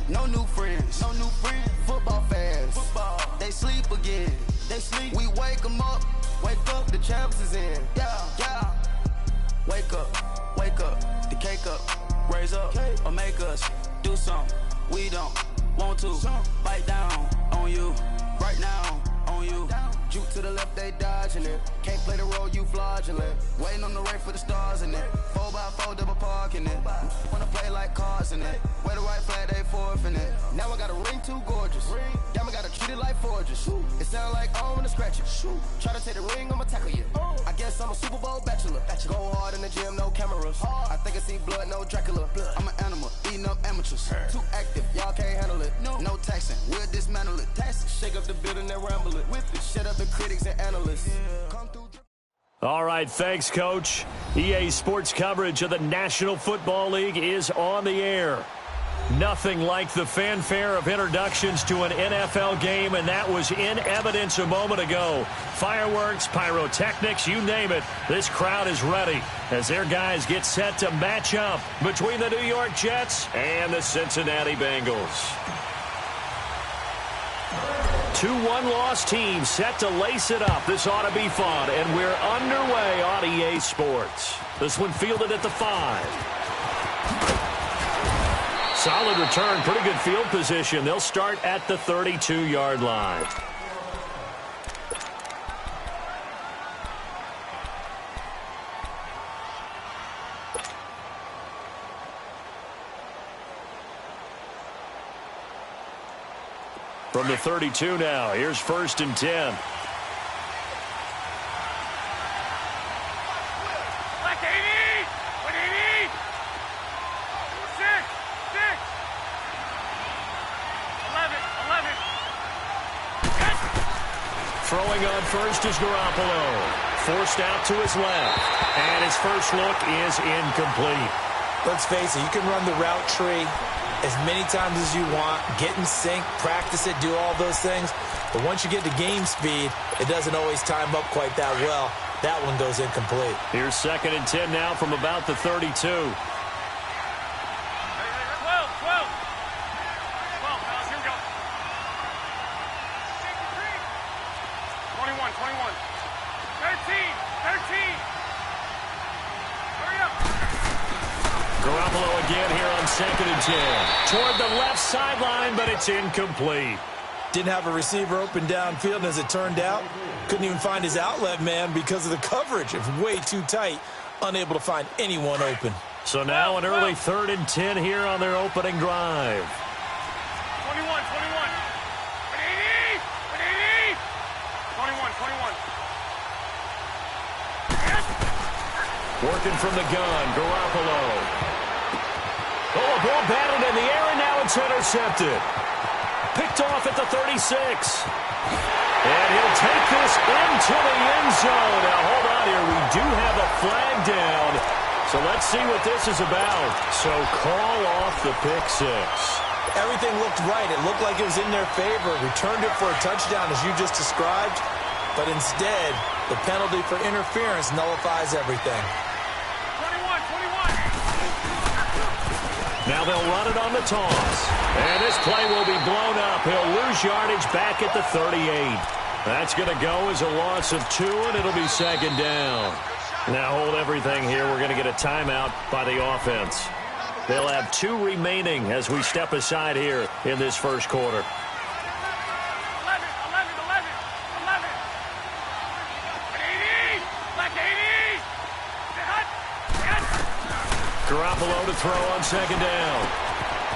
No new friends. No new friends. Football fans. Football. They sleep again. They sleep. We wake them up. Wake up. The champs is in. Yeah. Yeah. Wake up. Wake up. The cake up. Raise up. Or make us do something. We don't want to. Bite down on you. Right now. On you. Juke to the left, they dodging it. Can't play the role, you fraudulent. Waiting on the race for the stars in it. 4x4 double parking it. Wanna play like cars in it. Wear the white flag, they forfeit it. Now I got a ring too gorgeous. Damn, I gotta treat it like forges. It sound like I wanna scratch it. Try to take the ring, I'ma tackle you. I guess I'm a Super Bowl bachelor. Go hard in the gym, no cameras. I think I see blood, no Dracula. I'm an animal, eating up amateurs. Too active, y'all can't handle it. No taxing, we'll dismantle it. Shake up the building and ramble it. Whip it, shut up the critics and analysts. All right, thanks, Coach. EA Sports coverage of the National Football League is on the air. Nothing like the fanfare of introductions to an NFL game, and that was in evidence a moment ago. Fireworks, pyrotechnics, you name it. This crowd is ready as their guys get set to match up between the New York Jets and the Cincinnati Bengals. Two one-loss teams set to lace it up. This ought to be fun, and we're underway on EA Sports. This one fielded at the 5. Solid return, pretty good field position. They'll start at the 32-yard line. From the 32 now, here's 1st and 10. Throwing on first is Garoppolo. Forced out to his left. And his first look is incomplete. Let's face it, you can run the route tree as many times as you want, get in sync, practice it, do all those things. But once you get to game speed, it doesn't always time up quite that well. That one goes incomplete. Here's 2nd and 10 now from about the 32. Garoppolo again here on 2nd and 10. Toward the left sideline, but it's incomplete. Didn't have a receiver open downfield, and as it turned out, couldn't even find his outlet man because of the coverage. It was way too tight, unable to find anyone open. So now an early 3rd and 10 here on their opening drive. 21. 21. Working from the gun, Garoppolo. Oh, a ball battled in the air, and now it's intercepted. Picked off at the 36. And he'll take this into the end zone. Now, hold on here. We do have a flag down. So let's see what this is about. So call off the pick 6. Everything looked right. It looked like it was in their favor. Returned it for a touchdown, as you just described. But instead, the penalty for interference nullifies everything. 21. Now they'll run it on the toss. And this play will be blown up. He'll lose yardage back at the 38. That's going to go as a loss of 2, and it'll be 2nd down. Now hold everything here. We're going to get a timeout by the offense. They'll have 2 remaining as we step aside here in this first quarter. 11. Garoppolo to throw on 2nd down.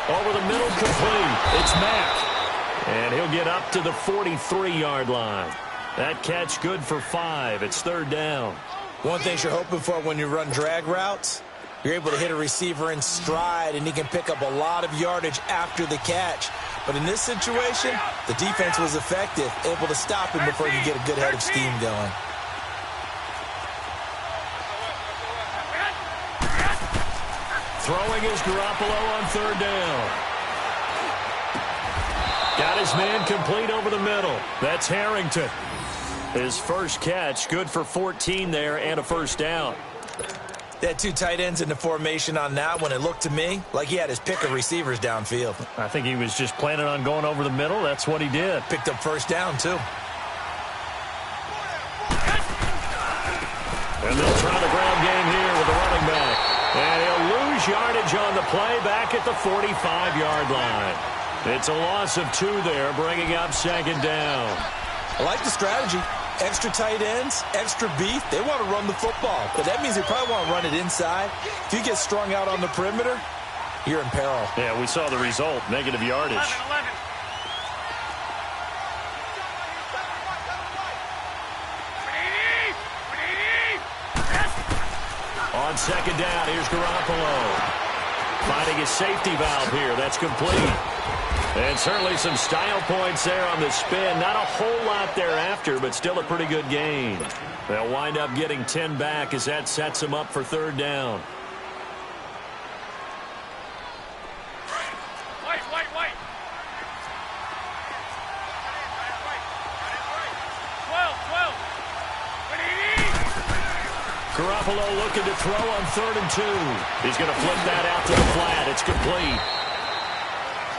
Over the middle, complete. It's Mack. And he'll get up to the 43-yard line. That catch good for 5. It's 3rd down. One thing you're hoping for when you run drag routes, you're able to hit a receiver in stride, and he can pick up a lot of yardage after the catch. But in this situation, the defense was effective, able to stop him before you get a good head of steam going. Throwing is Garoppolo on 3rd down. Got his man complete over the middle. That's Harrington. His first catch, good for 14 there and a 1st down. They had 2 tight ends in the formation on that one. It looked to me like he had his pick of receivers downfield. I think he was just planning on going over the middle. That's what he did. Picked up first down, too. And they'll try the ground game here with the running back. And he'll lose yardage on the play back at the 45-yard line. It's a loss of 2 there, bringing up second down. I like the strategy. Extra tight ends, extra beef. They want to run the football, but that means they probably want to run it inside. If you get strung out on the perimeter, you're in peril. Yeah, we saw the result, negative yardage. 11. On second down, here's Garoppolo. Finding his safety valve here. That's complete. And certainly some style points there on the spin. Not a whole lot thereafter, but still a pretty good gain. They'll wind up getting 10 back as that sets them up for third down. Wait. Garoppolo looking to throw on 3rd and 2. He's going to flip that out to the flat. It's complete.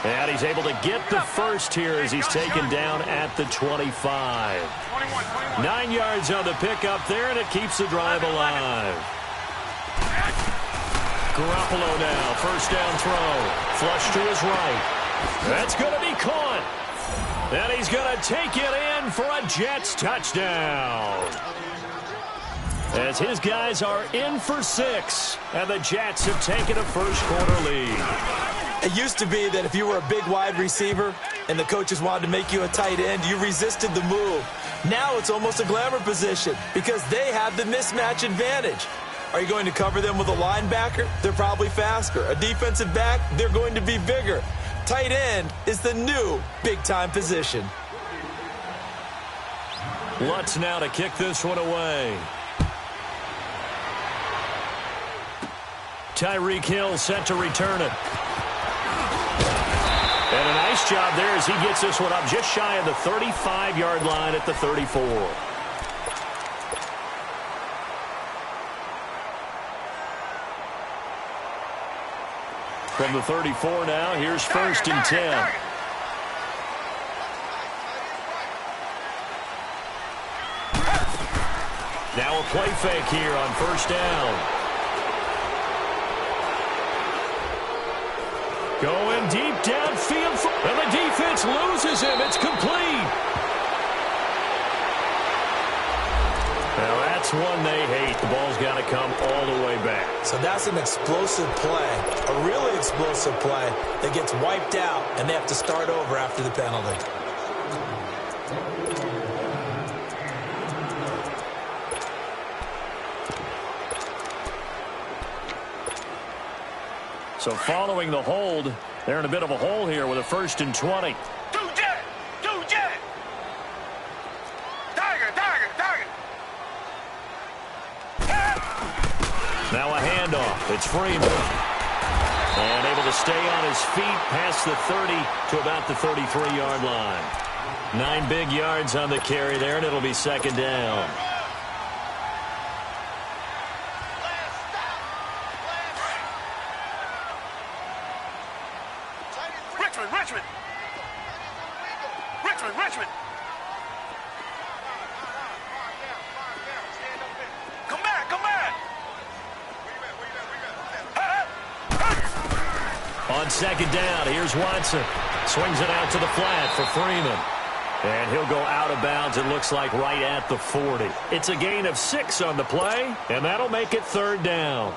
And he's able to get the first here as he's taken down at the 25. 9 yards on the pickup there, and it keeps the drive alive. Garoppolo now, first down throw. Flush to his right. That's going to be caught. And he's going to take it in for a Jets touchdown. As his guys are in for 6, and the Jets have taken a first-quarter lead. It used to be that if you were a big wide receiver and the coaches wanted to make you a tight end, you resisted the move. Now it's almost a glamour position because they have the mismatch advantage. Are you going to cover them with a linebacker? They're probably faster. A defensive back? They're going to be bigger. Tight end is the new big-time position. Lutz now to kick this one away. Tyreek Hill set to return it. And a nice job there as he gets this one up just shy of the 35-yard line at the 34. From the 34 now, here's 1st and 10. Now a play fake here on 1st down. Going deep downfield, and the defense loses him. It's complete. Now that's one they hate. The ball's got to come all the way back. So that's an explosive play, a really explosive play that gets wiped out, and they have to start over after the penalty. So following the hold, they're in a bit of a hole here with a 1st and 20. Two jet. Tiger. Now a handoff. It's Freeman. And able to stay on his feet past the 30 to about the 33-yard line. 9 big yards on the carry there, and it'll be second down. Richmond. Come back. On second down, here's Watson. Swings it out to the flat for Freeman. And he'll go out of bounds, it looks like, right at the 40. It's a gain of 6 on the play, and that'll make it third down.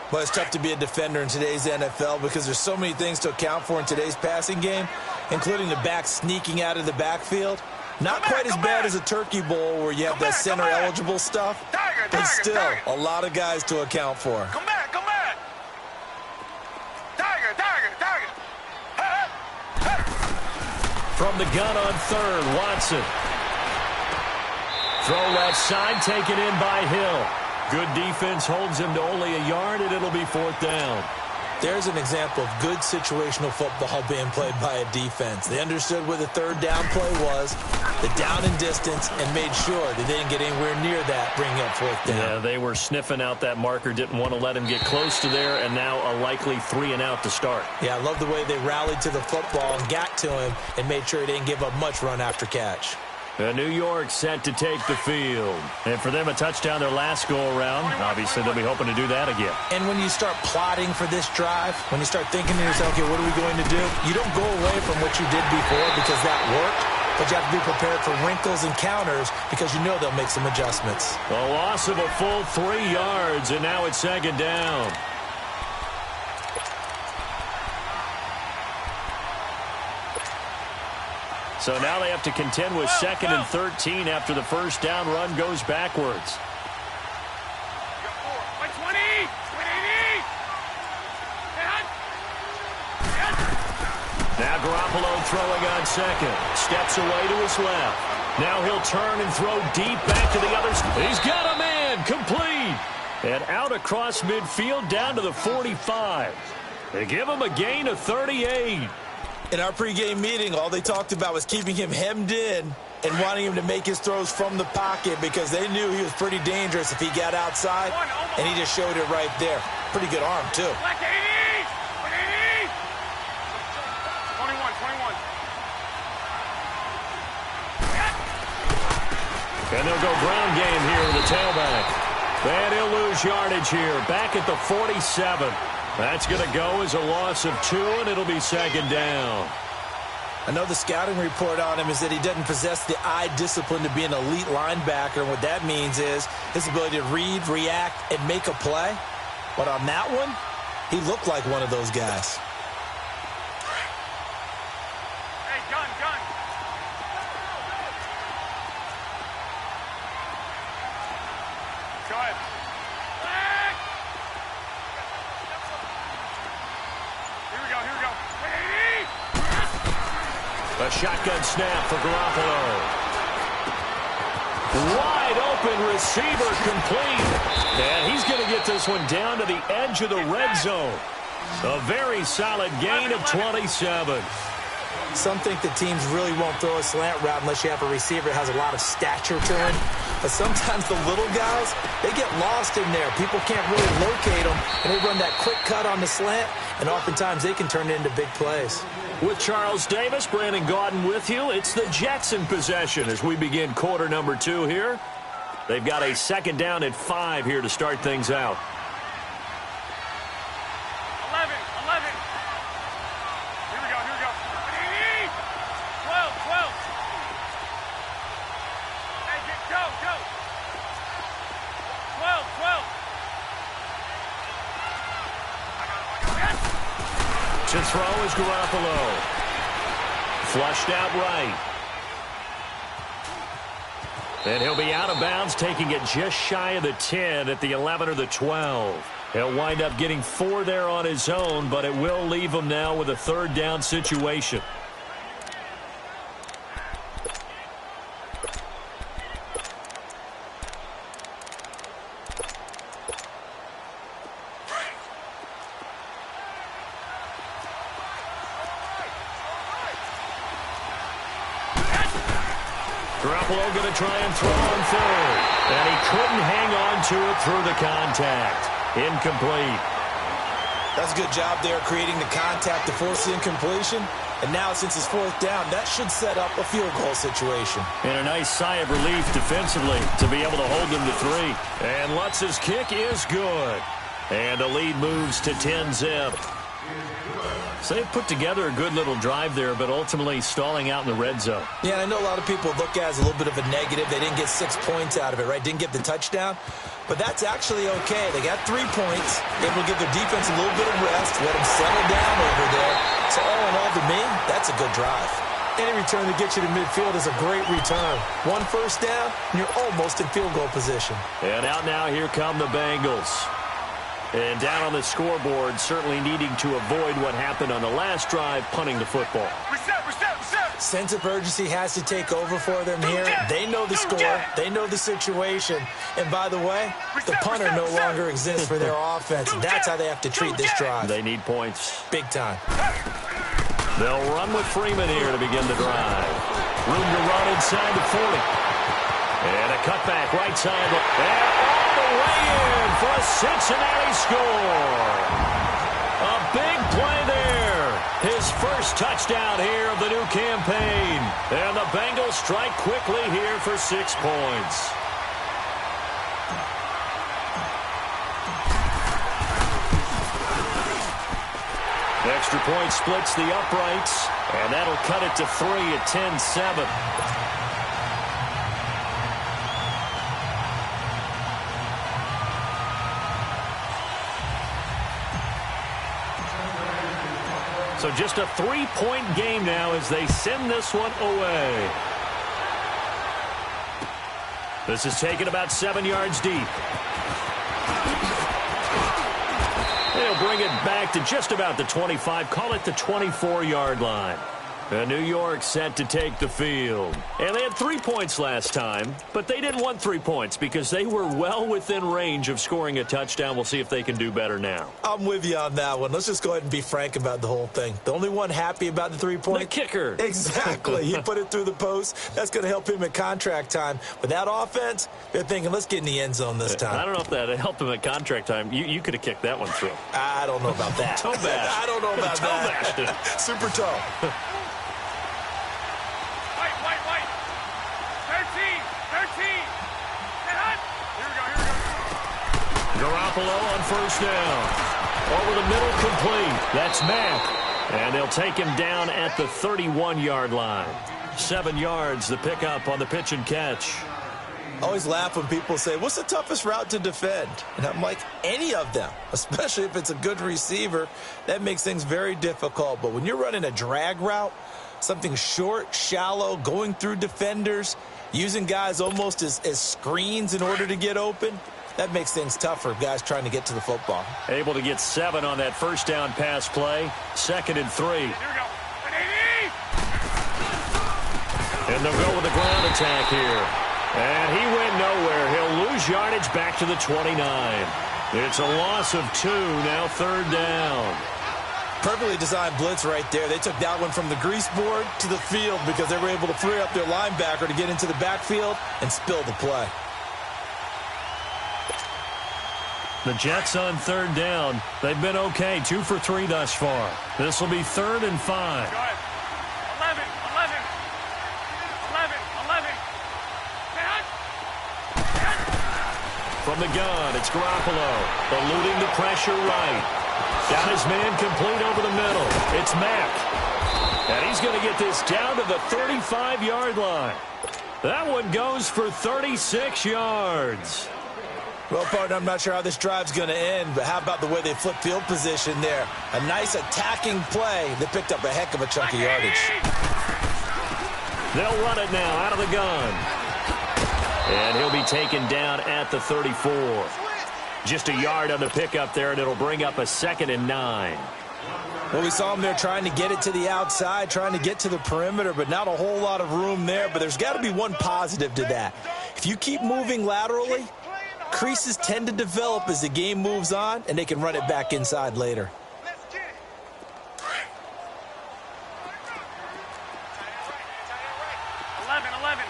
Well, it's tough to be a defender in today's NFL because there's so many things to account for in today's passing game, including the back sneaking out of the backfield. Not quite as bad as a turkey bowl where you have that center-eligible stuff, but still a lot of guys to account for. Come back. Tiger. From the gun on 3rd, Watson. Throw left side, taken in by Hill. Good defense holds him to only a yard, and it'll be 4th down. There's an example of good situational football being played by a defense. They understood where the third down play was, the down and distance, and made sure they didn't get anywhere near that, bringing up fourth down. Yeah, they were sniffing out that marker, didn't want to let him get close to there, and now a likely 3 and out to start. Yeah, I love the way they rallied to the football and got to him and made sure he didn't give up much run after catch. New York set to take the field. And for them, a touchdown their last go-around. Obviously, they'll be hoping to do that again. And when you start plotting for this drive, when you start thinking to yourself, okay, what are we going to do? You don't go away from what you did before because that worked, but you have to be prepared for wrinkles and counters because you know they'll make some adjustments. A loss of a full 3 yards, and now it's second down. So now they have to contend with 2nd and 13 after the first down run goes backwards. Now Garoppolo throwing on second. Steps away to his left. Now he'll turn and throw deep back to the other side. He's got a man. Complete. And out across midfield down to the 45. They give him a gain of 38. In our pregame meeting, all they talked about was keeping him hemmed in and wanting him to make his throws from the pocket because they knew he was pretty dangerous if he got outside, and he just showed it right there. Pretty good arm, too. 21. And they'll go ground game here with the tailback. And he'll lose yardage here. Back at the 47. That's going to go as a loss of 2, and it'll be second down. I know the scouting report on him is that he doesn't possess the eye discipline to be an elite linebacker. And what that means is his ability to read, react, and make a play. But on that one, he looked like one of those guys. Hey, gun. Go ahead. Here we go. A shotgun snap for Garoppolo. Wide open receiver complete. And he's going to get this one down to the edge of the red zone. A very solid gain of 27. Some think that teams really won't throw a slant route unless you have a receiver that has a lot of stature to him. But sometimes the little guys, they get lost in there. People can't really locate them, and they run that quick cut on the slant, and oftentimes they can turn it into big plays. With Charles Davis, Brandon Gaudin with you. It's the Jets in possession as we begin quarter number 2 here. They've got a second down at 5 here to start things out. 11. Here we go. 12. Hey, go. 12. To throw is Garoppolo. Flushed out right. And he'll be out of bounds, taking it just shy of the 10 at the 11 or the 12. He'll wind up getting 4 there on his own, but it will leave him now with a third down situation. Garoppolo going to try and throw on third. And he couldn't hang on to it through the contact. Incomplete. That's a good job there creating the contact to force the incompletion. And now since it's fourth down, that should set up a field goal situation. And a nice sigh of relief defensively to be able to hold them to 3. And Lutz's kick is good. And the lead moves to 10-zip. So they've put together a good little drive there, but ultimately stalling out in the red zone. Yeah, and I know a lot of people look at it as a little bit of a negative. They didn't get 6 points out of it, right? Didn't get the touchdown. But that's actually okay. They got 3 points. Able to give their defense a little bit of rest, let them settle down over there. So all in all, to me, that's a good drive. Any return that gets you to midfield is a great return. 1 first down, and you're almost in field goal position. And out now, here come the Bengals. And down on the scoreboard, certainly needing to avoid what happened on the last drive, punting the football. Reset, reset, reset. Sense of urgency has to take over for them here. They know the score. They know the situation. And by the way, the punter no longer exists for their offense. That's how they have to treat this drive. They need points. Big time. They'll run with Freeman here to begin the drive. Room to run inside the 40. And a cutback right side. And all the way in for a Cincinnati score. A big play there. His first touchdown here of the new campaign. And the Bengals strike quickly here for 6 points. Extra point splits the uprights, and that'll cut it to 3 at 10-7. So just a 3-point game now as they send this one away. This is taken about 7 yards deep. They'll bring it back to just about the 25, call it the 24-yard line. And New York set to take the field. And they had 3 points last time, but they didn't want 3 points because they were well within range of scoring a touchdown. We'll see if they can do better now. I'm with you on that one. Let's just go ahead and be frank about the whole thing. The only one happy about the 3-point? The kicker. Exactly. He put it through the post. That's going to help him at contract time. With that offense, they're thinking, let's get in the end zone this time. I don't know if that helped him at contract time. You could have kicked that one through. I don't know about that. Toe bash. I don't know about that. Toe Super toe. White. 13. Get hot. Here we go. Garoppolo on first down. Over the middle, complete. That's Mack. And they'll take him down at the 31-yard line. 7 yards, the pickup on the pitch and catch. I always laugh when people say, what's the toughest route to defend? And I'm like, any of them, especially if it's a good receiver. That makes things very difficult. But when you're running a drag route, something short, shallow, going through defenders, using guys almost as screens in order to get open, that makes things tougher, guys trying to get to the football. Able to get 7 on that first down pass play. 2nd and 3. Here we go. And they'll go with the ground attack here. And he went nowhere. He'll lose yardage back to the 29. It's a loss of 2, now 3rd down. Perfectly designed blitz right there. They took that one from the grease board to the field because they were able to free up their linebacker to get into the backfield and spill the play. The Jets on 3rd down. They've been okay, 2 for 3 thus far. This will be 3rd and 5. Go ahead. 11. From the gun, it's Garoppolo. Eluding the pressure right. Got his man complete over the middle. It's Mack. And he's going to get this down to the 35-yard line. That one goes for 36 yards. Well, partner, I'm not sure how this drive's going to end, but how about the way they flip field position there? A nice attacking play that picked up a heck of a chunk of yardage. They'll run it now out of the gun. And he'll be taken down at the 34. Just a yard on the pickup there, and it'll bring up a 2nd and 9. Well, we saw him there trying to get it to the outside, trying to get to the perimeter, but not a whole lot of room there. But there's got to be one positive to that. If you keep moving laterally, creases tend to develop as the game moves on, and they can run it back inside later. 11.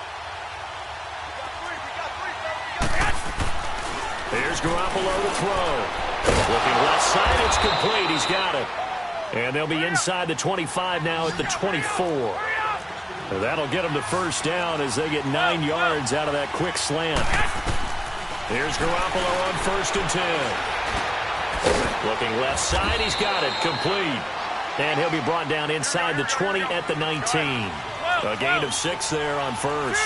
Here's Garoppolo to throw. Looking left side, it's complete. He's got it. And they'll be inside the 25 now at the 24. And that'll get them to first down as they get 9 yards out of that quick slant. Here's Garoppolo on 1st and 10. Looking left side, he's got it. Complete. And he'll be brought down inside the 20 at the 19. A gain of 6 there on first.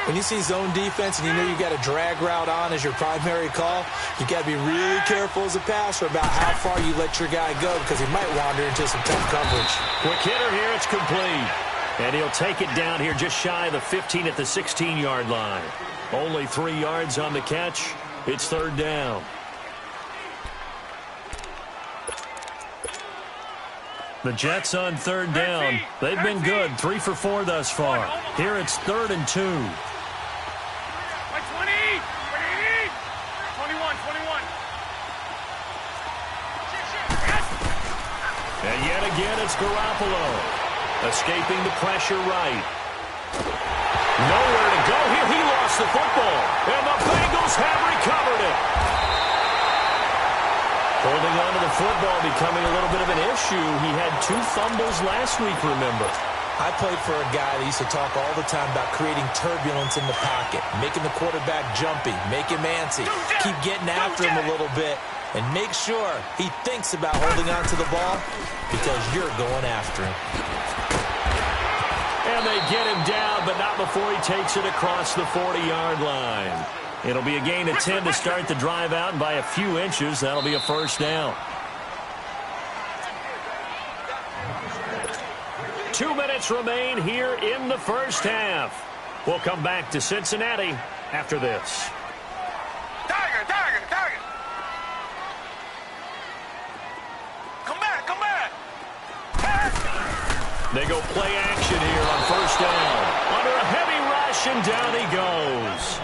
When you see zone defense and you know you got a drag route on as your primary call, you got to be really careful as a passer about how far you let your guy go because he might wander into some tough coverage. Quick hitter here, it's complete. And he'll take it down here just shy of the 15 at the 16-yard line. Only 3 yards on the catch. It's 3rd down. The Jets on third down. They've been good, 3 for 4 thus far. Here it's 3rd and 2. 20, 21. And yet again, it's Garoppolo. Escaping the pressure right. Nowhere to go here. He lost the football. And the Bengals have recovered it. Holding on to the football becoming a little bit of an issue. He had 2 fumbles last week, remember. I played for a guy that used to talk all the time about creating turbulence in the pocket, making the quarterback jumpy, make him antsy, keep getting after him a little bit, and make sure he thinks about holding on to the ball because you're going after him. And they get him down, but not before he takes it across the 40-yard line. It'll be a gain of 10 to start the drive out, and by a few inches, that'll be a first down. 2 minutes remain here in the first half. We'll come back to Cincinnati after this. Tiger. Come back. They go play action here on first down. Under a heavy rush, and down he goes.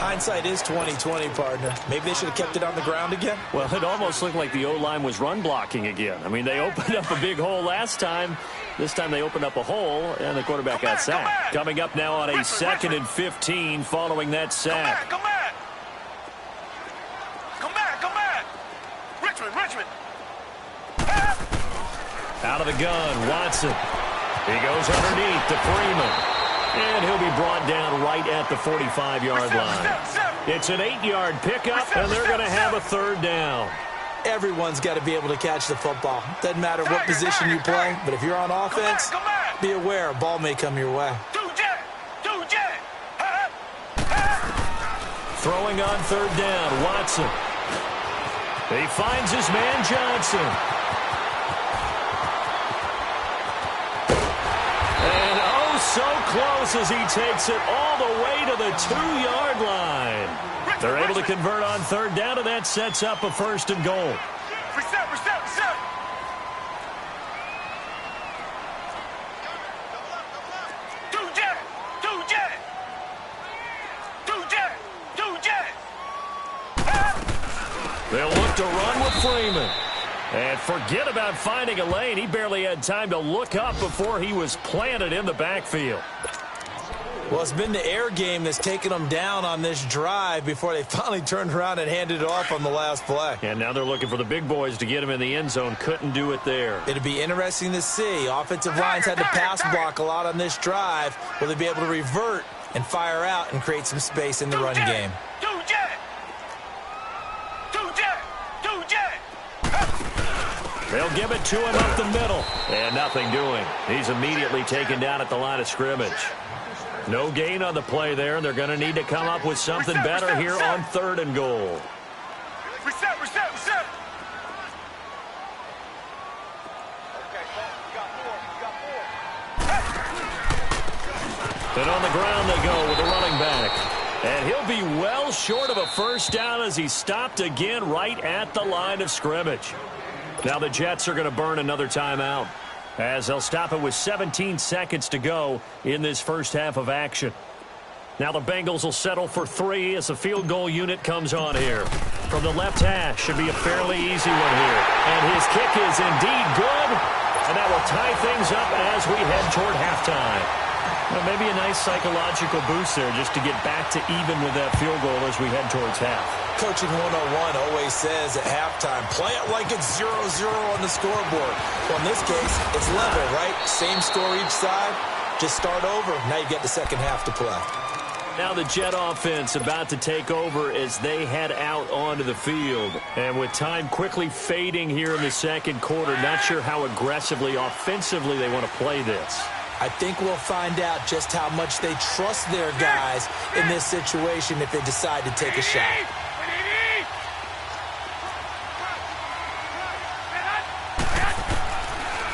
Hindsight is 20/20, partner. Maybe they should have kept it on the ground again. Well, it almost looked like the O-line was run blocking again. I mean, they opened up a big hole last time. This time they opened up a hole, and the quarterback got sacked. Coming up now on a 2nd and 15 following that sack. Come back. Richmond. Out of the gun, Watson. He goes underneath to Freeman. And he'll be brought down right at the 45-yard line. It's an 8-yard pickup, and they're going to have a 3rd down. Everyone's got to be able to catch the football. Doesn't matter what position you play, but if you're on offense, be aware a ball may come your way. Throwing on 3rd down, Watson. He finds his man Johnson. And oh, so close as he takes it all the way to the 2-yard line. They're able to convert on 3rd down, and that sets up a 1st and goal. Reset. They'll look to run with Freeman. And forget about finding a lane. He barely had time to look up before he was planted in the backfield. Well, it's been the air game that's taken them down on this drive before they finally turned around and handed it off on the last play. And now they're looking for the big boys to get him in the end zone. Couldn't do it there. It'll be interesting to see. Offensive lines had to pass block a lot on this drive. Will they be able to revert and fire out and create some space in the run game? They'll give it to him up the middle. And nothing doing. He's immediately taken down at the line of scrimmage. No gain on the play there. They're going to need to come up with something better here on 3rd and goal. Reset. And on the ground they go with the running back. And he'll be well short of a 1st down as he's stopped again right at the line of scrimmage. Now the Jets are going to burn another timeout as they'll stop it with 17 seconds to go in this first half of action. Now the Bengals will settle for 3 as the field goal unit comes on here. From the left hash, should be a fairly easy one here. And his kick is indeed good. And that will tie things up as we head toward halftime. Well, maybe a nice psychological boost there just to get back to even with that field goal as we head towards half. Coaching 101 always says at halftime, play it like it's 0-0 on the scoreboard. Well, in this case, it's level, right? Same score each side. Just start over. Now you get the second half to play. Now the Jet offense about to take over as they head out onto the field. And with time quickly fading here in the second quarter, not sure how aggressively, offensively they want to play this. I think we'll find out just how much they trust their guys in this situation if they decide to take a shot.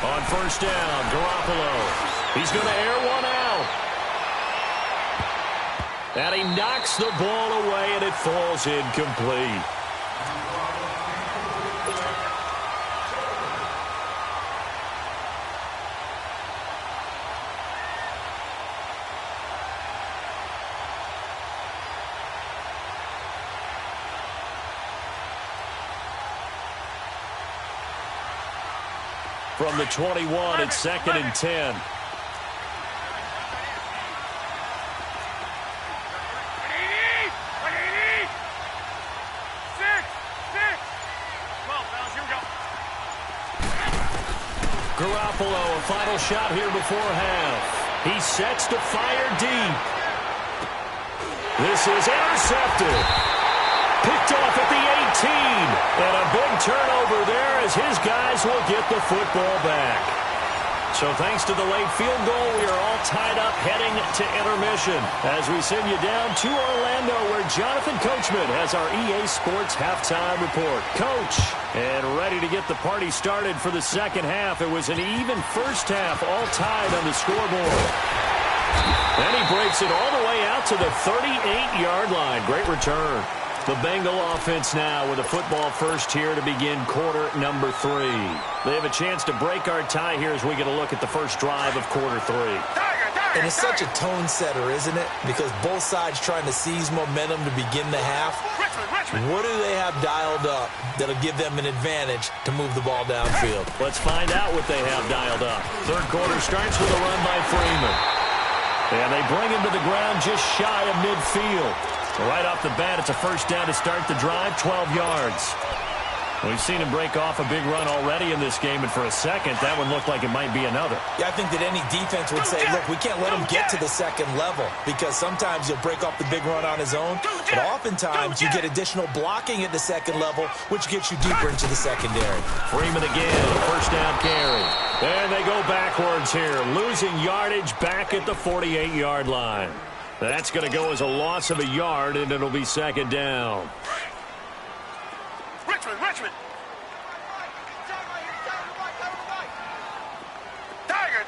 On 1st down, Garoppolo. He's going to air one out. And he knocks the ball away, and it falls incomplete. from the 21. It's 2nd and 10. Garoppolo, a final shot here before half. He sets to fire deep. This is intercepted. Picked off at the 18. And a big turnover there as his guys will get the football back. So thanks to the late field goal, we are all tied up heading to intermission as we send you down to Orlando where Jonathan Coachman has our EA Sports halftime report. Coach, and ready to get the party started for the second half. It was an even first half, all tied on the scoreboard. Then he breaks it all the way out to the 38-yard line. Great return. The Bengal offense now with a football first here to begin quarter number 3. They have a chance to break our tie here as we get a look at the first drive of quarter 3. And it's such a tone setter, isn't it? Because both sides trying to seize momentum to begin the half. What do they have dialed up that'll give them an advantage to move the ball downfield? Let's find out what they have dialed up. Third quarter starts with a run by Freeman. And they bring him to the ground just shy of midfield. Right off the bat, it's a first down to start the drive, 12 yards. We've seen him break off a big run already in this game, and for a second, that one looked like it might be another. Yeah, I think that any defense would say, look, we can't let him get to the second level because sometimes he'll break off the big run on his own, but oftentimes you get additional blocking at the second level, which gets you deeper into the secondary. Freeman again, first down carry. And they go backwards here, losing yardage back at the 48-yard line. That's going to go as a loss of a yard, and it'll be second down. Richmond. Tiger.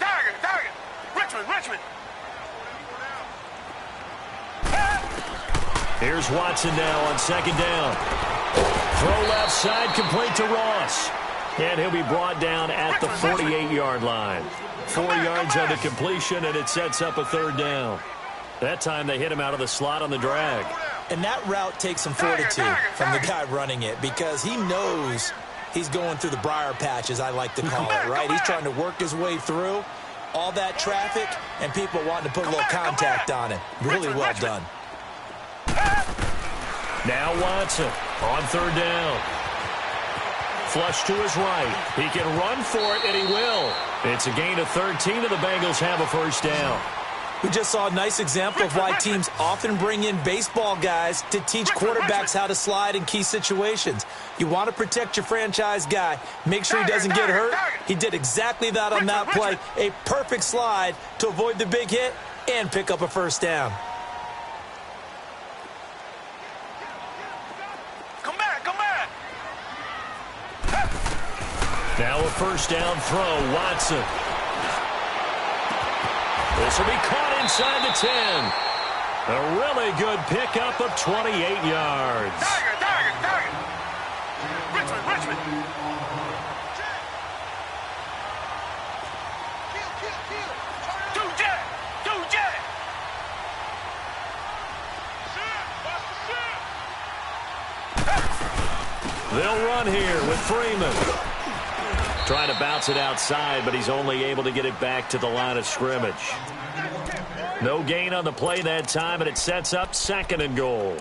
Richmond. Here's Watson now on second down. Throw left side, complete to Ross. And he'll be brought down at the 48-yard line. 4 yards on the completion, and it sets up a third down. That time they hit him out of the slot on the drag. And that route takes some fortitude from the guy running it because he knows he's going through the briar patch, as I like to call it, right? He's trying to work his way through all that traffic and people wanting to put a little contact on him. Really well done. Now Watson on third down. Flush to his right. He can run for it, and he will. It's a gain of 13, and the Bengals have a first down. We just saw a nice example of why teams often bring in baseball guys to teach quarterbacks how to slide in key situations. You want to protect your franchise guy. Make sure he doesn't get hurt. He did exactly that on that play. A perfect slide to avoid the big hit and pick up a first down. Come back. Now a first down throw, Watson. This will be caught inside the 10. A really good pickup of 28 yards. Tiger. Richmond. Do Jack. They'll run here with Freeman. Trying to bounce it outside, but he's only able to get it back to the line of scrimmage. No gain on the play that time, and it sets up second and goal.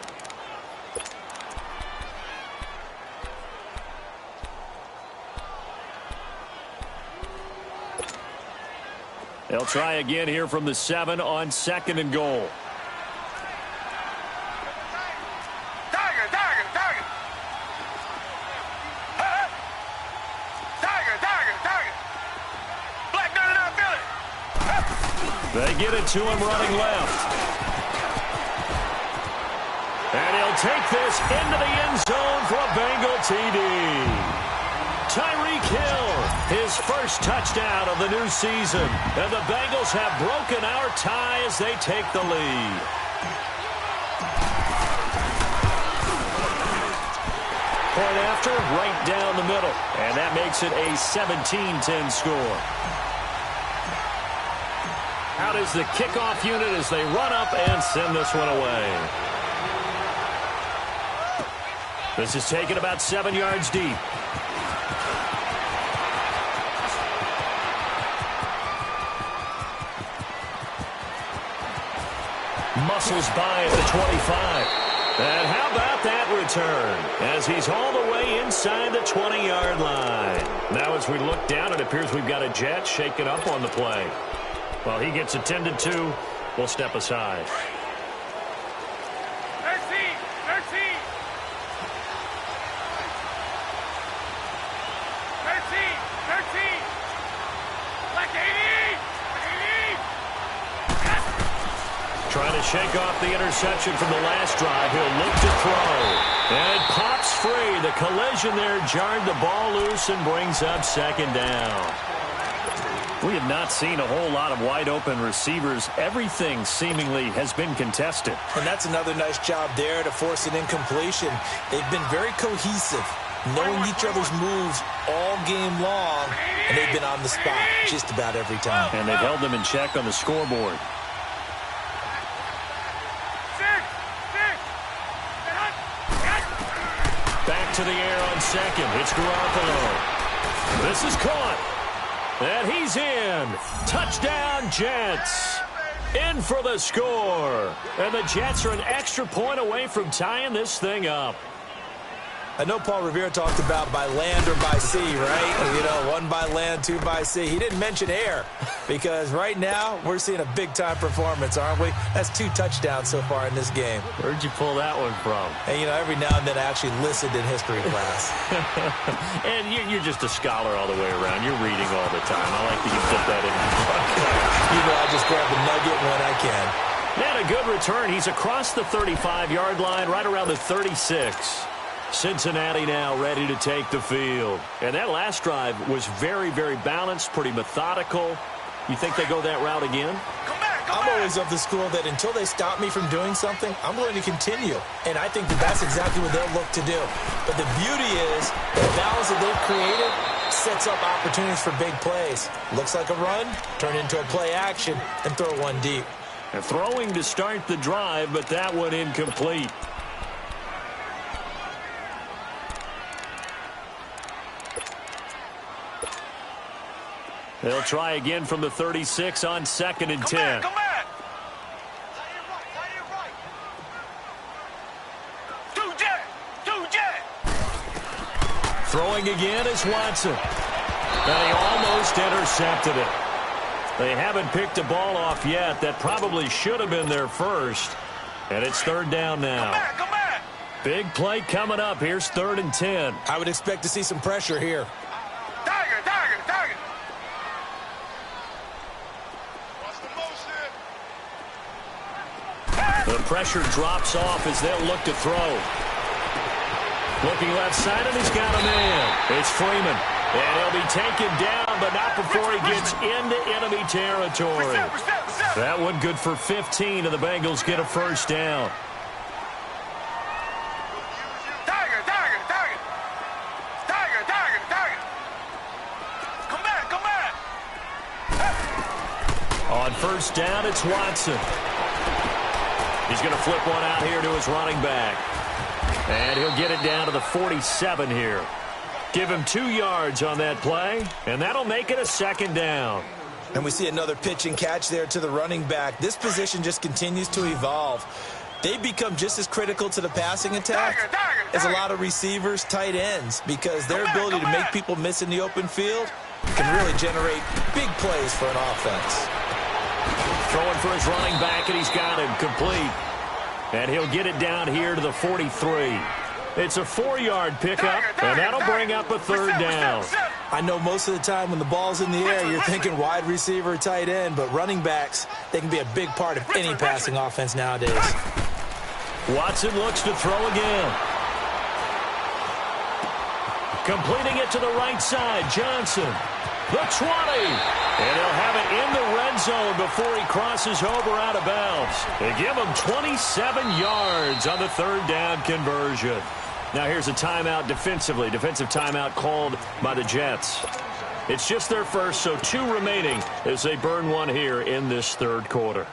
They'll try again here from the 7 on second and goal. They get it to him running left. And he'll take this into the end zone for a Bengal TD. Tyreek Hill, his first touchdown of the new season. And the Bengals have broken our tie as they take the lead. Point after, right down the middle. And that makes it a 17-10 score. Out is the kickoff unit as they run up and send this one away. This is taken about 7 yards deep. Muscles by at the 25. And how about that return as he's all the way inside the 20-yard line. Now as we look down, it appears we've got a Jet shaken up on the play. While he gets attended to, we'll step aside. 13. Like 80. Trying to shake off the interception from the last drive. He'll look to throw. And it pops free. The collision there jarred the ball loose and brings up second down. We have not seen a whole lot of wide-open receivers. Everything seemingly has been contested. And that's another nice job there to force an incompletion. They've been very cohesive, knowing each other's moves all game long, and they've been on the spot just about every time. And they've held them in check on the scoreboard. Back to the air on second. It's Garoppolo. This is caught. And he's in. Touchdown, Jets. In for the score. And the Jets are an extra point away from tying this thing up. I know Paul Revere talked about by land or by sea, right? You know, 1 by land, 2 by sea. He didn't mention air because right now we're seeing a big-time performance, aren't we? That's 2 touchdowns so far in this game. Where'd you pull that one from? And, you know, every now and then I actually listened in history class. And you're just a scholar all the way around. You're reading all the time. I like that you put that in. You know, I just grab the nugget when I can. And a good return. He's across the 35-yard line, right around the 36. Cincinnati now ready to take the field. And that last drive was very, very balanced, pretty methodical. You think they go that route again? I'm always of the school that until they stop me from doing something, I'm going to continue. And I think that that's exactly what they'll look to do. But the beauty is the balance that they've created sets up opportunities for big plays. Looks like a run, turn into a play action, and throw one deep. And throwing to start the drive, but that one incomplete. They'll try again from the 36 on 2nd and 10. Come back. Two jet. Throwing again is Watson. And he almost intercepted it. They haven't picked a ball off yet. That probably should have been their first. And it's 3rd down now. Come back. Big play coming up. Here's 3rd and 10. I would expect to see some pressure here. Tiger. The pressure drops off as they'll look to throw. Looking left side, and he's got a man. It's Freeman. And he'll be taken down, but not before he gets into enemy territory. That one good for 15, and the Bengals get a first down. Tiger. Come back. On first down, it's Watson. He's going to flip one out here to his running back. And he'll get it down to the 47 here. Give him 2 yards on that play, and that'll make it a 2nd down. And we see another pitch and catch there to the running back. This position just continues to evolve. They become just as critical to the passing attack as a lot of receivers, tight ends, because their ability to make people miss in the open field can really generate big plays for an offense. Throwing for his running back, and he's got him complete. And he'll get it down here to the 43. It's a 4-yard pickup, and that'll bring up a 3rd down. I know most of the time when the ball's in the air, you're thinking wide receiver, tight end, but running backs, they can be a big part of any passing offense nowadays. Watson looks to throw again. Completing it to the right side, Johnson. The 20. And he'll have it in the red zone before he crosses over out of bounds. They give him 27 yards on the 3rd down conversion. Now here's a timeout defensively. Defensive timeout called by the Jets. It's just their first, so 2 remaining as they burn one here in this 3rd quarter.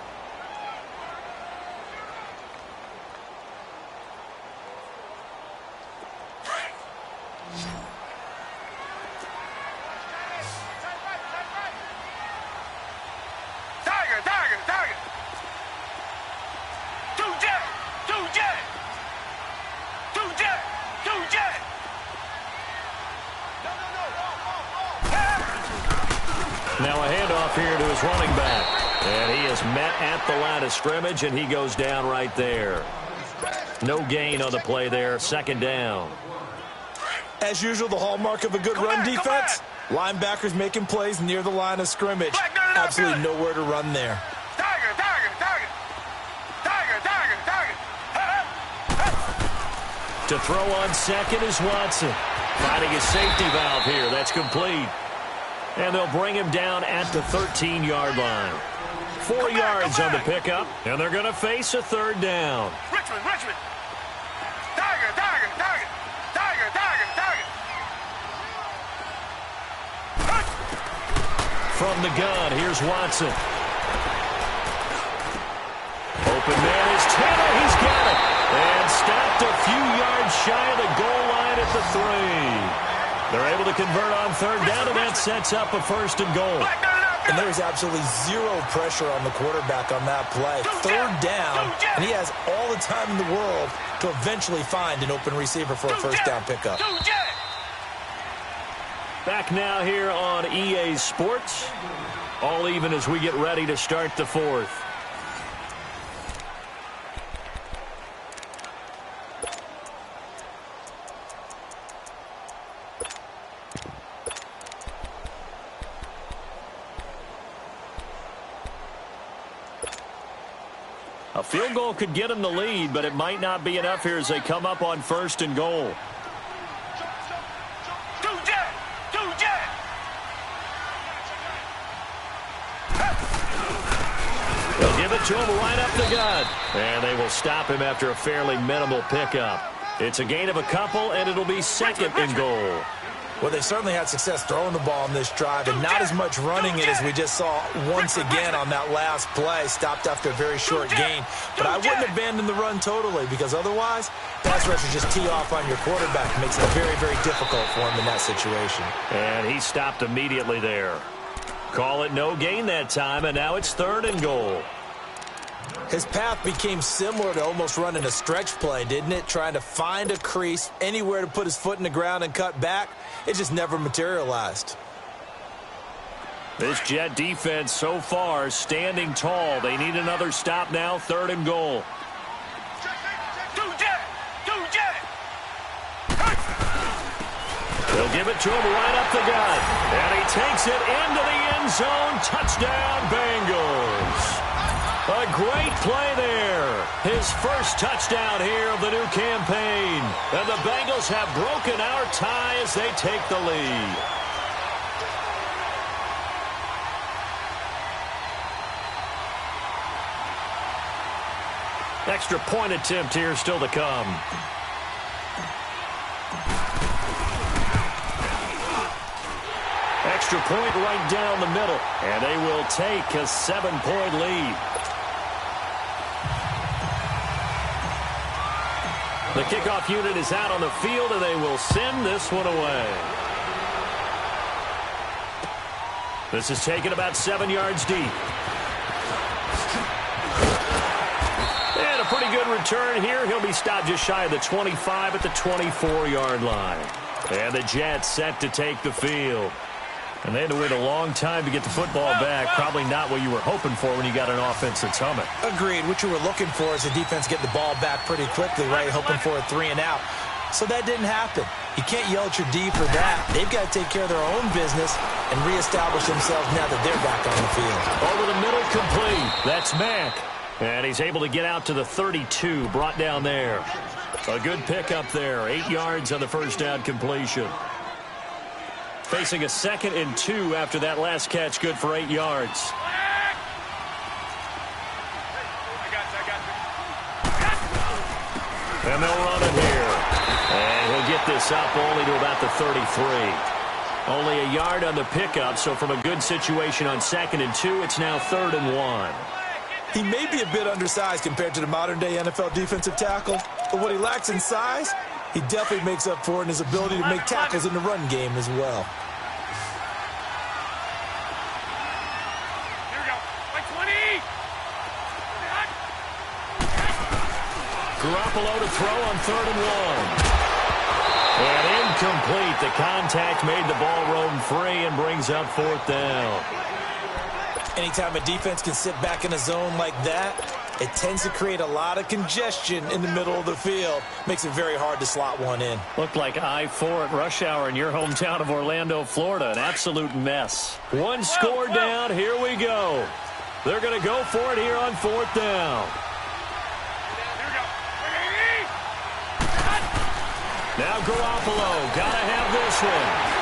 off here to his running back. And he is met at the line of scrimmage, and he goes down right there. No gain on the play there. Second down. As usual, the hallmark of a good run defense, linebackers making plays near the line of scrimmage. Absolutely nowhere to run there. To throw on second is Watson. Finding his safety valve here. That's complete. And they'll bring him down at the 13-yard line. 4 yards on the pickup, and they're going to face a third down. Richmond. Tiger. From the gun, here's Watson. Open man is Taylor. He's got it. And stopped a few yards shy of the goal line at the 3. They're able to convert on third down, and that sets up a first and goal. And there's absolutely zero pressure on the quarterback on that play. Third down, and he has all the time in the world to eventually find an open receiver for a first down pickup. Back now here on EA Sports. All even as we get ready to start the fourth. A field goal could get them the lead, but it might not be enough here as they come up on first and goal. They'll give it to him right up the gut. And they will stop him after a fairly minimal pickup. It's a gain of a couple, and it'll be second and goal. Well, they certainly had success throwing the ball on this drive and not as much running it as we just saw once again on that last play. Stopped after a very short gain. But I wouldn't abandon the run totally because otherwise, pass rushers just tee off on your quarterback. It makes it very, very difficult for him in that situation. And he stopped immediately there. Call it no gain that time, and now it's third and goal. His path became similar to almost running a stretch play, didn't it? Trying to find a crease, anywhere to put his foot in the ground and cut back. It just never materialized. This Jet defense so far standing tall. They need another stop now, third and goal. They'll give it to him right up the gut. And he takes it into the end zone. Touchdown, Bengals. A great play there. His first touchdown here of the new campaign. And the Bengals have broken our tie as they take the lead. Extra point attempt here still to come. Extra point right down the middle. And they will take a 7-point lead. The kickoff unit is out on the field, and they will send this one away. This is taken about 7 yards deep. And a pretty good return here. He'll be stopped just shy of the 25 at the 24-yard line. And the Jets set to take the field. And they had to wait a long time to get the football back. Probably not what you were hoping for when you got an offense that's humming. Agreed. What you were looking for is the defense get the ball back pretty quickly, right? Hoping for a 3 and out. So that didn't happen. You can't yell at your D for that. They've got to take care of their own business and reestablish themselves now that they're back on the field. Over the middle, complete. That's Mack. And he's able to get out to the 32, brought down there. A good pickup there. 8 yards on the first down completion. Facing a 2nd and 2 after that last catch, good for 8 yards. And they'll run it here. And he'll get this up only to about the 33. Only a yard on the pickup, so from a good situation on 2nd and 2, it's now 3rd and 1. He may be a bit undersized compared to the modern-day NFL defensive tackle, but what he lacks in size, he definitely makes up for it in his ability to make tackles in the run game as well. Here we go. Like 20. Garoppolo to throw on 3rd and 1. And incomplete. The contact made the ball roam free and brings up 4th down. Anytime a defense can sit back in a zone like that, it tends to create a lot of congestion in the middle of the field. Makes it very hard to slot one in. Looked like I-4 at rush hour in your hometown of Orlando, Florida. An absolute mess. One score down. Here we go. They're going to go for it here on 4th down. Now Garoppolo, gotta have this one.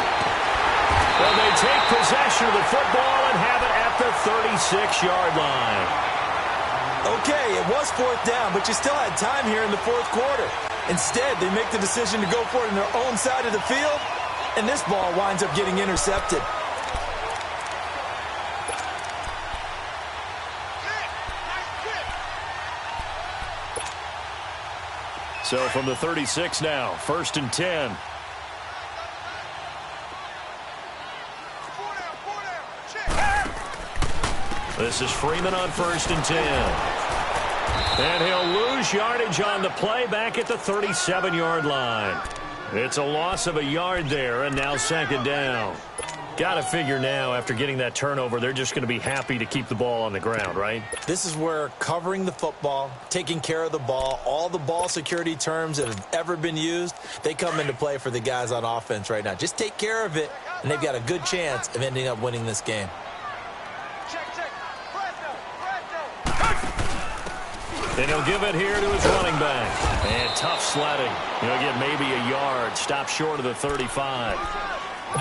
Well, they take possession of the football and have it at the 36-yard line. Okay, it was 4th down, but you still had time here in the 4th quarter. Instead, they make the decision to go for it on their own side of the field, and this ball winds up getting intercepted. So from the 36 now, 1st and 10. This is Freeman on 1st and 10. And he'll lose yardage on the play back at the 37-yard line. It's a loss of a yard there, and now 2nd down. Got to figure now, after getting that turnover, they're just going to be happy to keep the ball on the ground, right? This is where covering the football, taking care of the ball, all the ball security terms that have ever been used, they come into play for the guys on offense right now. Just take care of it, and they've got a good chance of ending up winning this game. And he'll give it here to his running back. And tough sledding. He'll get maybe a yard. Stop short of the 35.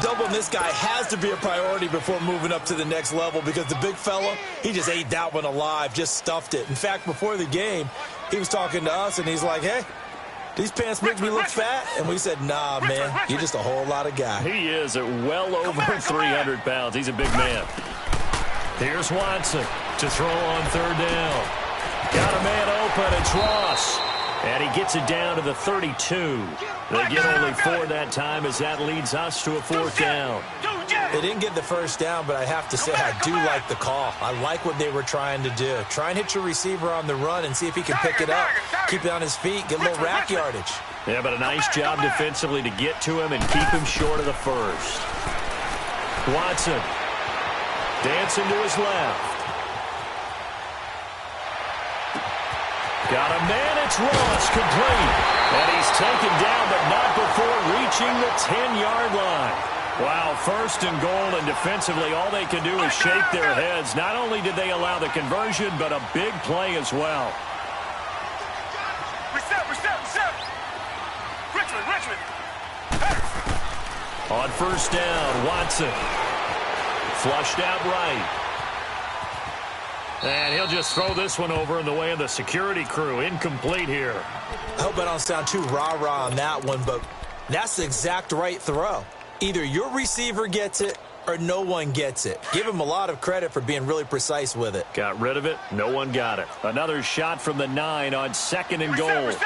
Doubling this guy has to be a priority before moving up to the next level because the big fella, he just ate that one alive, just stuffed it. In fact, before the game, he was talking to us, and he's like, hey, these pants make me look fat? And we said, nah, man, you're just a whole lot of guy. He is at well over 300 pounds. He's a big man. Here's Watson to throw on 3rd down. Got a man open. It's Ross. And he gets it down to the 32. They get only 4 that time as that leads us to a 4th down. They didn't get the 1st down, but I have to say I do like the call. I like what they were trying to do. Try and hit your receiver on the run and see if he can pick it up. Keep it on his feet, get a little rack yardage. Yeah, but a nice job defensively to get to him and keep him short of the 1st. Watson dancing to his left. Got a man, it's Ross, complete. And he's taken down, but not before reaching the 10-yard line. Wow, 1st and goal, and defensively, all they can do is shake their heads. Not only did they allow the conversion, but a big play as well. Reset. Richmond. Hey. On 1st down, Watson. Flushed out right. And he'll just throw this one over in the way of the security crew. Incomplete here. I hope I don't sound too rah-rah on that one, but that's the exact right throw. Either your receiver gets it or no one gets it. Give him a lot of credit for being really precise with it. Got rid of it. No one got it. Another shot from the 9 on 2nd and goal. Reset.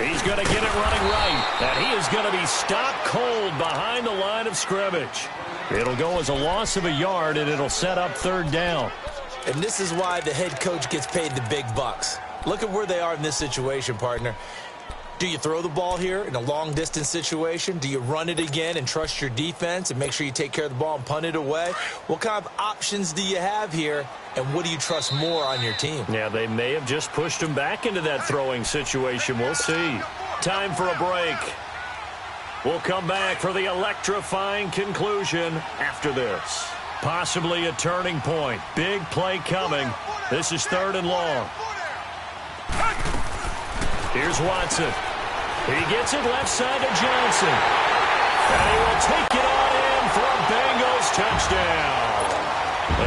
He's going to get it running right. And he is going to be stopped cold behind the line of scrimmage. It'll go as a loss of a yard, and it'll set up 3rd down. And this is why the head coach gets paid the big bucks. Look at where they are in this situation, partner. Do you throw the ball here in a long-distance situation? Do you run it again and trust your defense and make sure you take care of the ball and punt it away? What kind of options do you have here, and what do you trust more on your team? Yeah, they may have just pushed him back into that throwing situation. We'll see. Time for a break. We'll come back for the electrifying conclusion after this. Possibly a turning point. Big play coming. This is 3rd and long. Here's Watson. He gets it left side to Johnson. And he will take it on in for a Bengals touchdown.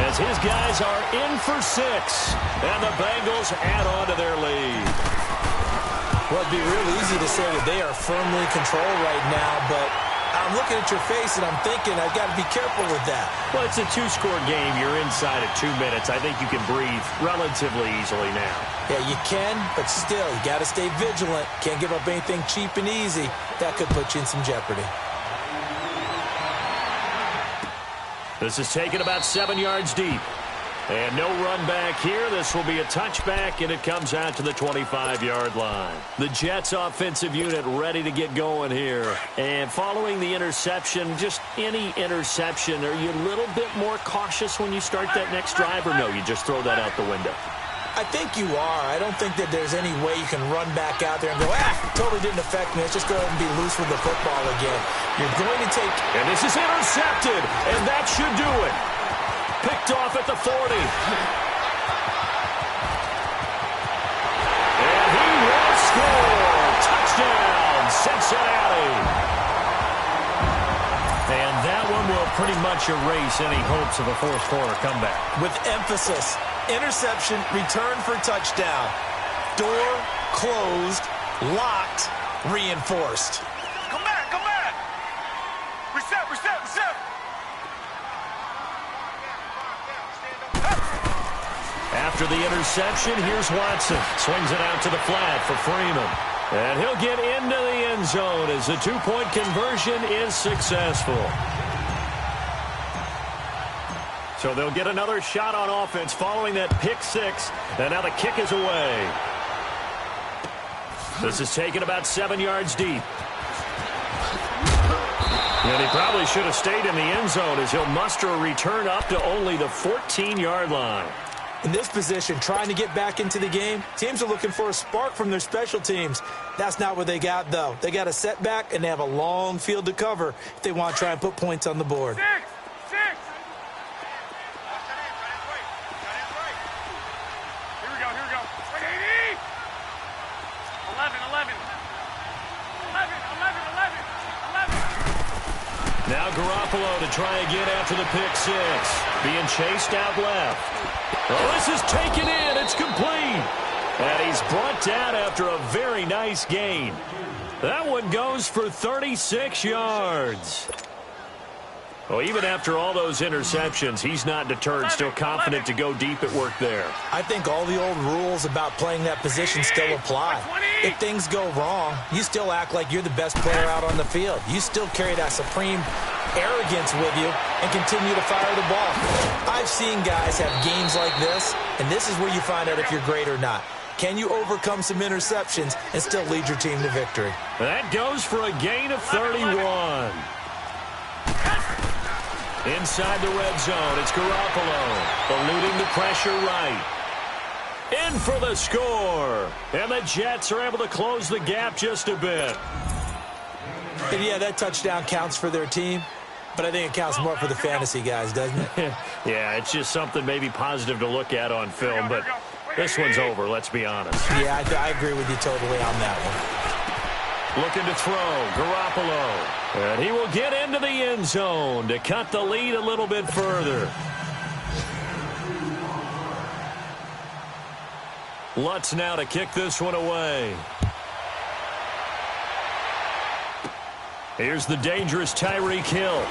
As his guys are in for 6. And the Bengals add on to their lead. Well, it'd be real easy to say that they are firmly in control right now, but I'm looking at your face and I'm thinking I've got to be careful with that. Well, it's a 2-score game. You're inside at 2 minutes. I think you can breathe relatively easily now. Yeah, you can, but still, you got to stay vigilant. Can't give up anything cheap and easy. That could put you in some jeopardy. This is taken about 7 yards deep. And no run back here. This will be a touchback, and it comes out to the 25-yard line. The Jets offensive unit ready to get going here. And following the interception, just any interception, are you a little bit more cautious when you start that next drive, or no, you just throw that out the window? I think you are. I don't think that there's any way you can run back out there and go, totally didn't affect me. Let's just go ahead and be loose with the football again. You're going to take... And this is intercepted, and that should do it. Picked off at the 40. And he will score. Touchdown, Cincinnati. And that one will pretty much erase any hopes of a fourth-quarter comeback. With emphasis. Interception, return for touchdown. Door closed, locked, reinforced. Come back, come back. Reset, reset, reset. After the interception, here's Watson. Swings it out to the flat for Freeman. And he'll get into the end zone as the two-point conversion is successful. So they'll get another shot on offense following that pick six. And now the kick is away. This is taken about 7 yards deep. And he probably should have stayed in the end zone as he'll muster a return up to only the 14-yard line. In this position, trying to get back into the game, teams are looking for a spark from their special teams. That's not what they got, though. They got a setback, and they have a long field to cover if they want to try and put points on the board. Six. Here we go. 80. 11. 11. Now Garoppolo to try again after the pick six. Being chased out left. Oh, this is taken in. It's complete. And he's brought down after a very nice gain. That one goes for 36 yards. Well, even after all those interceptions, he's not deterred, still confident to go deep at work there. I think all the old rules about playing that position still apply. If things go wrong, you still act like you're the best player out on the field. You still carry that supreme arrogance with you and continue to fire the ball. I've seen guys have games like this, and this is where you find out if you're great or not. Can you overcome some interceptions and still lead your team to victory? That goes for a gain of 31. Inside the red zone, it's Garoppolo, eluding the pressure right. In for the score. And the Jets are able to close the gap just a bit. And yeah, that touchdown counts for their team, but I think it counts more for the fantasy guys, doesn't it? Yeah, it's just something maybe positive to look at on film, but this one's over, let's be honest. Yeah, I agree with you totally on that one. Looking to throw, Garoppolo. And he will get into the end zone to cut the lead a little bit further. Lutz now to kick this one away. Here's the dangerous Tyreek Hill.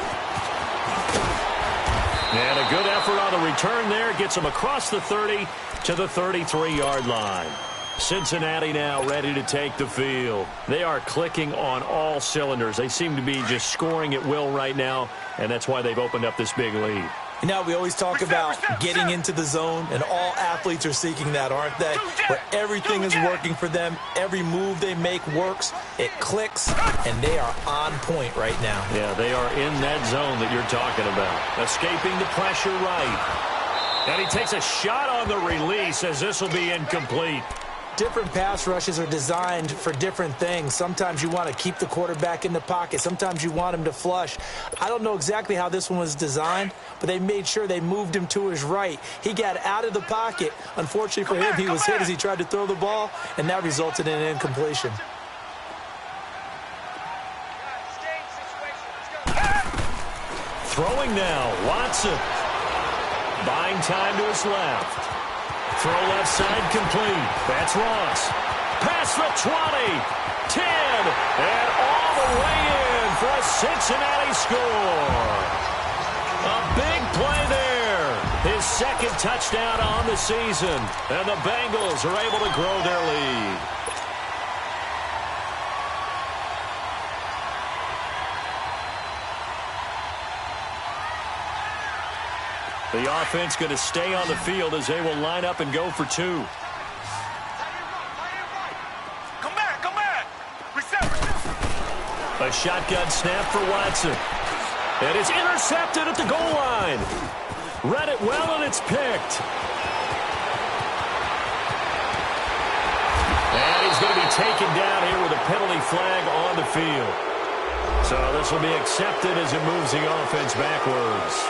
And a good effort on the return there. Gets him across the 30 to the 33-yard line. Cincinnati now ready to take the field. They are clicking on all cylinders. They seem to be just scoring at will right now, and that's why they've opened up this big lead. You know, we always talk about getting into the zone, and all athletes are seeking that, aren't they? Where everything is working for them, every move they make works, it clicks, and they are on point right now. Yeah, they are in that zone that you're talking about. Escaping the pressure right. And he takes a shot on the release as this will be incomplete. Different pass rushes are designed for different things. Sometimes you want to keep the quarterback in the pocket. Sometimes you want him to flush. I don't know exactly how this one was designed, but they made sure they moved him to his right. He got out of the pocket. Unfortunately for him, he was hit as he tried to throw the ball, and that resulted in an incompletion. Throwing now, Watson. Buying time to his left. Throw left side complete. That's Ross. Past the 20, 10, and all the way in for a Cincinnati score. A big play there. His second touchdown on the season. And the Bengals are able to grow their lead. The offense going to stay on the field as they will line up and go for two. Come back. Reset. A shotgun snap for Watson. And it's intercepted at the goal line. Read it well, and it's picked. And he's going to be taken down here with a penalty flag on the field. So this will be accepted as it moves the offense backwards.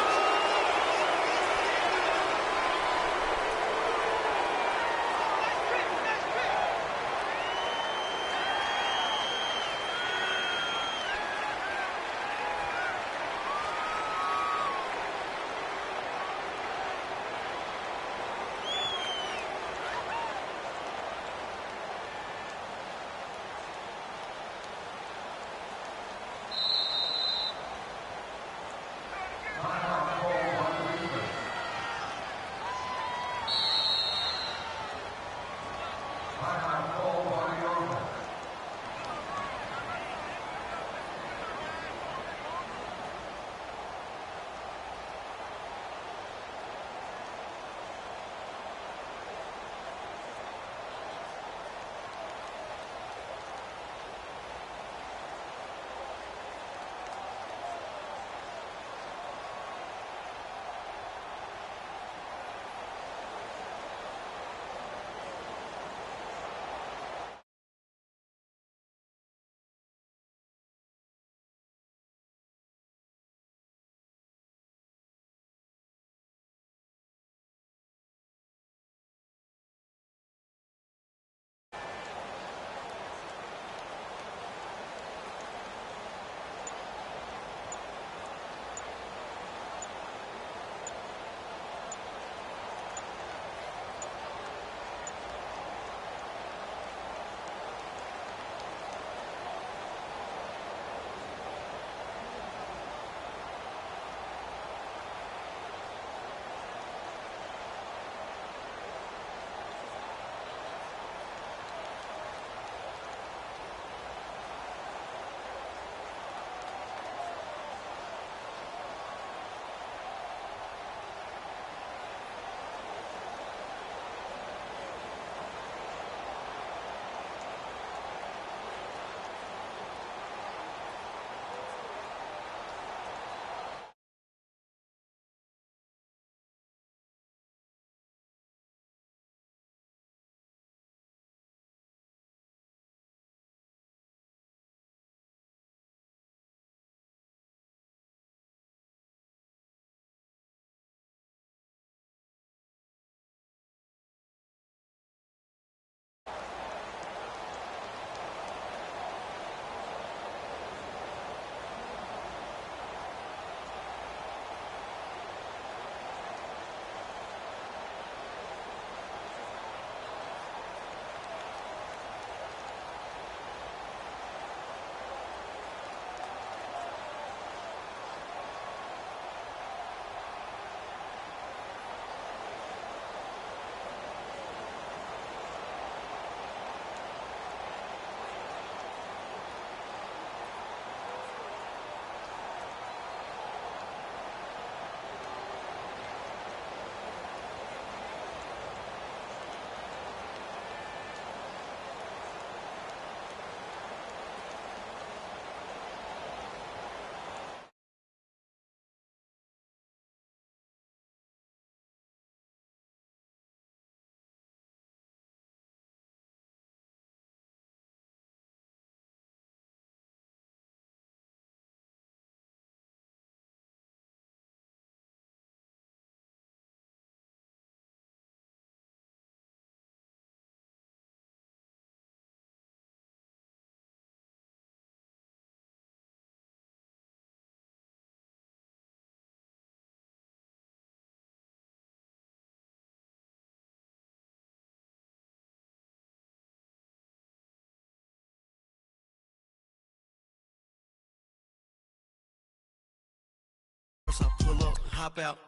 Pull up, hop out,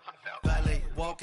valet, walk